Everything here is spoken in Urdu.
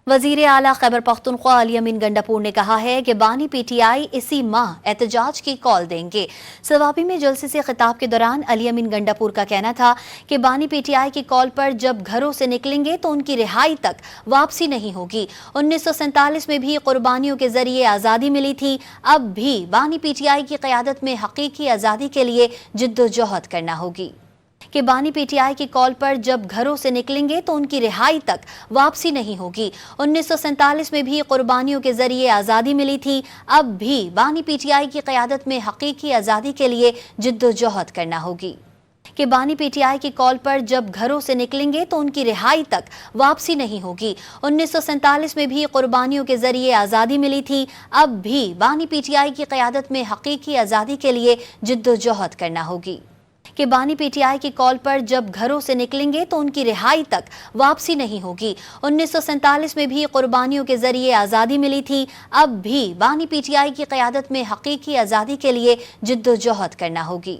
وزیر اعلیٰ خیبر پختونخوا علی امین گنڈاپور نے کہا ہے کہ بانی پی ٹی آئی اسی ماہ احتجاج کی کال دیں گے۔ سوابی میں جلسے سے خطاب کے دوران علی امین گنڈاپور کا کہنا تھا کہ بانی پی ٹی آئی کی کال پر جب گھروں سے نکلیں گے تو ان کی رہائی تک واپسی نہیں ہوگی۔ 1947 میں بھی قربانیوں کے ذریعے آزادی ملی تھی، اب بھی بانی پی ٹی آئی کی قیادت میں حقیقی آزادی کے لیے جدوجہد کرنا ہوگی۔ کہ بانی پی ٹی آئی کی کال پر جب گھروں سے نکلیں گے تو ان کی رہائی تک واپسی نہیں ہوگی۔ 1947 میں بھی قربانیوں کے ذریعے آزادی ملی تھی، اب بھی بانی پی ٹی آئی کی قیادت میں حقیقی آزادی کے لیے جدوجہد کرنا ہوگی۔ کہ بانی پی ٹی آئی کی کال پر جب گھروں سے نکلیں گے تو ان کی رہائی تک واپسی نہیں ہوگی۔ 1947 میں بھی قربانیوں کے ذریعے آزادی ملی تھی، اب بھی بانی پی ٹی آئی کی قیادت میں حقیقی آزادی کے لیے جدوجہد کرنا ہوگی۔ کہ بانی پی ٹی آئی کی کال پر جب گھروں سے نکلیں گے تو ان کی رہائی تک واپسی نہیں ہوگی۔ 1947 میں بھی قربانیوں کے ذریعے آزادی ملی تھی، اب بھی بانی پی ٹی آئی کی قیادت میں حقیقی آزادی کے لیے جدوجہد کرنا ہوگی۔